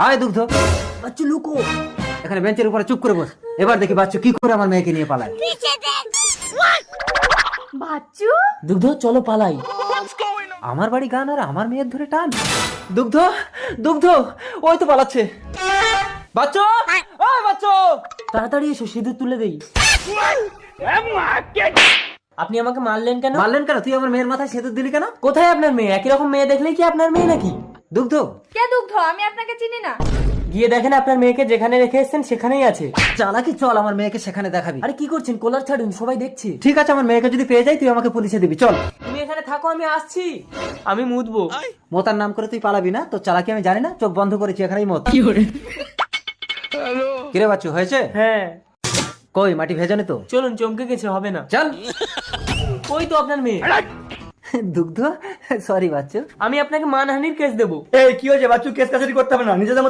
আয় দুগ্ধ। বাচ্চু লুকো, এখানে বেঞ্চের উপরে চুপ করে বস। এবার দেখি বাচ্চু কি করে আমার মেয়েকে নিয়ে পালায়। বাচ্চু, দুগ্ধ চলো পালাই। আমার বাড়ি গান আর আমার মেয়ের ধরে টান। দুগ্ধ, দুগ্ধ, ওই তো পালাচ্ছে। বাচ্চু, ওই বাচ্চু, তাড়াতাড়ি এসো, সিঁদুর তুলে দেই। আপনি আমাকে মারলেন কেন? মারলেন কেন? তুই আমার মেয়ের মাথায় সেতুর দিলি কেন? কোথায় আপনার মেয়ে? একই রকম মেয়ে দেখলেই কি আপনার মেয়ে নাকি? দুগ্ধ, কে দুগ্ধ? আমি আপনাকে চিনি না। গিয়ে দেখেন আপনার মেয়েকে যেখানে রেখে এসেছেন সেখানেই আছে। চালাকি, চল আমার মেয়েকে সেখানে দেখাবি। আরে কি করছেন? কলার ছাড়ুন, সবাই দেখছে। ঠিক আছে, আমার মেয়েকে যদি পেয়ে যাই তুই আমাকে পুলিশে দিবি। চল। তুমি এখানে থাকো, আমি আসছি। আমি মুতবো। মোতার নাম করে তুই পালাবি না? তো চালাকি আমি জানি না, চোখ বন্ধ করেছি, এখানেই মত। কিরে বাচ্চু, হয়েছে? হ্যাঁ কই মাটি ভেজানি তো? চলুন, চমকে গেছে, হবে না। চল। ওই তো আপনার মেয়ে। দুগ্ধ, সরি বাচ্চু। আমি আপনাকে মানহানির কেস দেবো। এই কি হয়েছে বাচ্চু? কেস কাছারি করতে হবে না, নিজেদের মধ্যে